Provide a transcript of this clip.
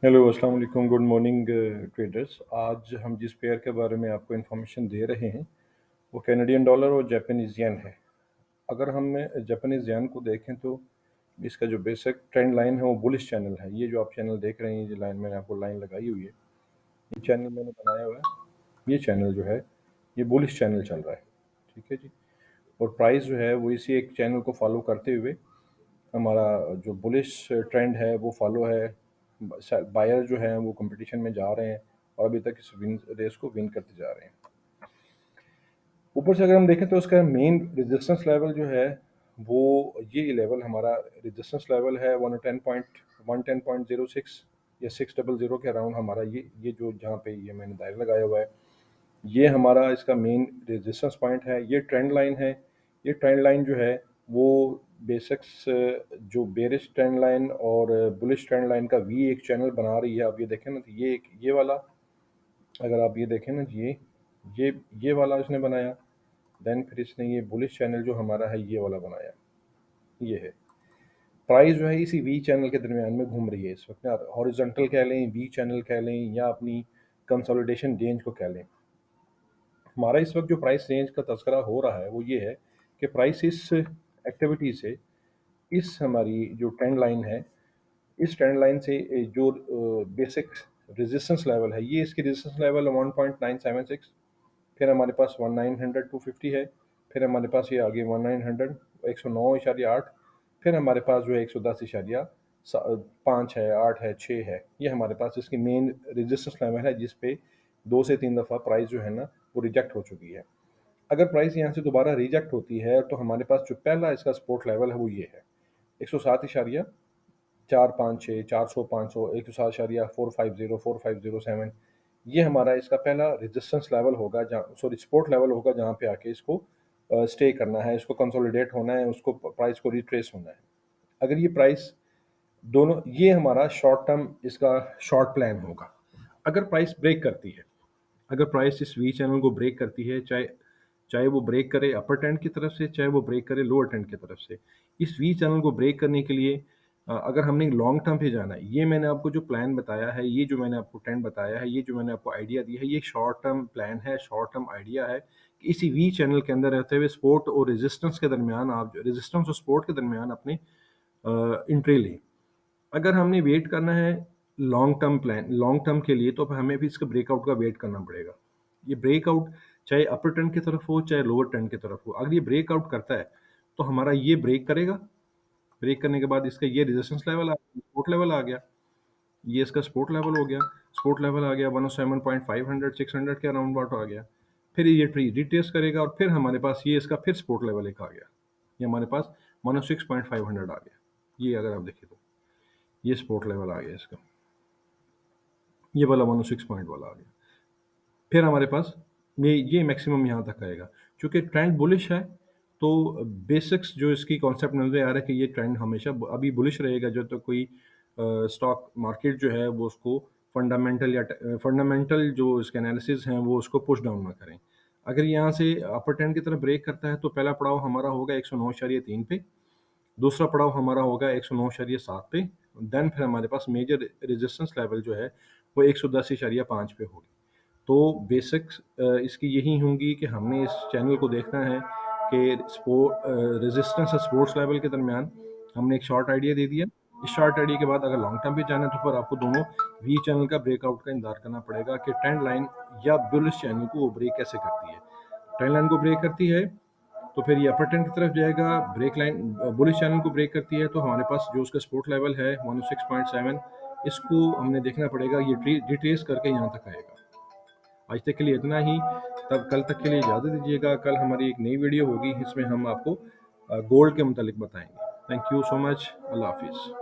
Hello, अस्सलाम वालेकुम, good morning traders. आज हम जिस पेयर के बारे में आपको इन्फॉर्मेशन दे रहे हैं, वो कैनेडियन डॉलर और जापानीज़ येन है। अगर हम जापानीज़ येन को देखें तो इसका जो बेसिक ट्रेंड लाइन है वो बुलिश चैनल है। ये जो आप चैनल देख रहे हैं, ये जो लाइन मैंने आपको लाइन लगाई हुई है, ये चैनल मैंने बनाया हुआ है। ये चैनल जो है, ये बुलिश चैनल चल रहा है, ठीक है जी। और प्राइस जो है वो इसी एक चैनल को फॉलो करते हुए हमारा जो बुलिश ट्रेंड है वो फॉलो है। बायर जो है वो कंपटीशन में जा रहे हैं और अभी तक इस विन रेस को विन करते जा रहे हैं। ऊपर से अगर हम देखें तो उसका मेन रेजिस्टेंस लेवल जो है वो ये लेवल हमारा रेजिस्टेंस लेवल है 110.06 या 600 के अराउंड हमारा ये जो जहाँ पे ये मैंने दायरा लगाया हुआ है, ये हमारा इसका मेन रेजिस्टेंस पॉइंट है। ये ट्रेंड लाइन है। ये ट्रेंड लाइन जो है वो बेसिक्स जो बेरिश ट्रेंड लाइन और बुलिश ट्रेंड लाइन का वी एक चैनल बना रही है। आप ये देखें ना, तो ये एक ये वाला, अगर आप ये देखें ना, ये ये वाला इसने बनाया। देन फिर इसने ये बुलिश चैनल जो हमारा है ये वाला बनाया। ये है प्राइस जो है इसी वी चैनल के दरमियान में घूम रही है इस वक्त। हॉरिजॉन्टल कह लें, वी चैनल कह लें, या अपनी कंसोलिडेशन रेंज को कह लें। हमारा इस वक्त जो प्राइस रेंज का तस्करा हो रहा है वो ये है कि प्राइस इस एक्टिविटी से, इस हमारी जो ट्रेंड लाइन है, इस ट्रेंड लाइन से जो बेसिक रेजिस्टेंस लेवल है, ये इसकी रेजिस्टेंस लेवल 1.976। फिर हमारे पास 1900 250 है। फिर हमारे पास ये आगे 1900 109.8। फिर हमारे पास जो है 110.5 है, 8 है, 6 है। ये हमारे पास इसकी मेन रेजिस्टेंस लेवल है जिस पे 2 से 3 दफ़ा प्राइस जो है ना वो रिजेक्ट हो चुकी है। अगर प्राइस यहाँ से दोबारा रिजेक्ट होती है तो हमारे पास जो पहला इसका सपोर्ट लेवल है वो ये है 107.456, 400, 500, 107.450, 450, 7। ये हमारा इसका पहला रेजिस्टेंस लेवल होगा, जहाँ सॉरी सपोर्ट लेवल होगा, जहाँ पे आके इसको स्टे करना है, इसको कंसोलिडेट होना है, उसको प्राइस को रिट्रेस होना है। अगर ये प्राइस दोनों, ये हमारा शॉर्ट टर्म इसका शॉर्ट प्लान होगा। अगर प्राइस ब्रेक करती है, अगर प्राइस इस वी चैनल को ब्रेक करती है, चाहे चाहे वो ब्रेक करे अपर ट्रेंड की तरफ से, चाहे वो ब्रेक करे लोअर ट्रेंड की तरफ से, इस वी चैनल को ब्रेक करने के लिए अगर हमने लॉन्ग टर्म पे जाना है, ये मैंने आपको जो प्लान बताया है, ये जो मैंने आपको ट्रेंड बताया है, ये जो मैंने आपको आइडिया दिया है, ये शॉर्ट टर्म प्लान है, शॉर्ट टर्म आइडिया है कि इसी वी चैनल के अंदर रहते हुए सपोर्ट और रेजिस्टेंस के दरमियान, आप रेजिस्टेंस और सपोर्ट के दरमियान अपने इंट्री लें। अगर हमने वेट करना है long term plan, long term के लिए, तो हमें भी इसका ब्रेकआउट का वेट करना पड़ेगा। ये ब्रेकआउट चाहे अपर ट्रेंड की तरफ हो, चाहे लोअर ट्रेंड की तरफ हो, अगर ये ब्रेकआउट करता है तो हमारा ये ब्रेक करेगा। ब्रेक करने के बाद इसका ये रेजिस्टेंस लेवल आ गया, सपोर्ट लेवल आ गया। ये इसका सपोर्ट लेवल हो गया। सपोर्ट लेवल आ गया 107.500, 600 के अराउंड बाउट आ गया। फिर ये ट्री रिट्रेस करेगा और फिर हमारे पास ये इसका फिर सपोर्ट लेवल एक आ गया। ये हमारे पास 106.500 आ गया। ये अगर आप देखें तो ये सपोर्ट लेवल आ गया इसका, ये वाला 106 पॉइंट वाला आ गया। फिर हमारे पास ये मैक्सिमम यहाँ तक आएगा। चूँकि ट्रेंड बुलिश है तो बेसिक्स जो इसकी कॉन्सेप्ट नज़र आ रहा है कि ये ट्रेंड हमेशा अभी बुलिश रहेगा जब तक कोई स्टॉक मार्केट जो है वो उसको फंडामेंटल जो इसके एनालिसिस हैं वो उसको पुश डाउन ना करें। अगर यहाँ से अपर ट्रेंड की तरफ ब्रेक करता है तो पहला पड़ाव हमारा होगा 109.3 पे, दूसरा पड़ाव हमारा होगा 109.7 पे, देन फिर हमारे पास मेजर रेजिस्टेंस लेवल जो है वो 110.5 पे होगी। तो बेसिक्स इसकी यही होंगी कि हमने इस चैनल को देखना है कि रेजिस्टेंस और सपोर्ट्स लेवल के दरमियान हमने एक शॉर्ट आइडिया दे दिया। इस शॉर्ट आइडिया के बाद अगर लॉन्ग टर्म पे जाना है तो फिर आपको दोनों वी चैनल का ब्रेकआउट का इंतजार करना पड़ेगा कि ट्रेंड लाइन या बुलिश चैनल को वो ब्रेक कैसे करती है। ट्रेंड लाइन को ब्रेक करती है तो फिर ये अपर ट्रेंड की तरफ जाएगा। ब्रेक लाइन बुलिश चैनल को ब्रेक करती है तो हमारे पास जो उसका सपोर्ट लेवल है 106.7, इसको हमने देखना पड़ेगा, ये रिट्रेस करके यहाँ तक आएगा। आज तक के लिए इतना ही। तब कल तक के लिए इजाज़त दीजिएगा। कल हमारी एक नई वीडियो होगी, इसमें हम आपको गोल्ड के मुतालिक बताएंगे। Thank you so much. अल्लाह हाफिज़।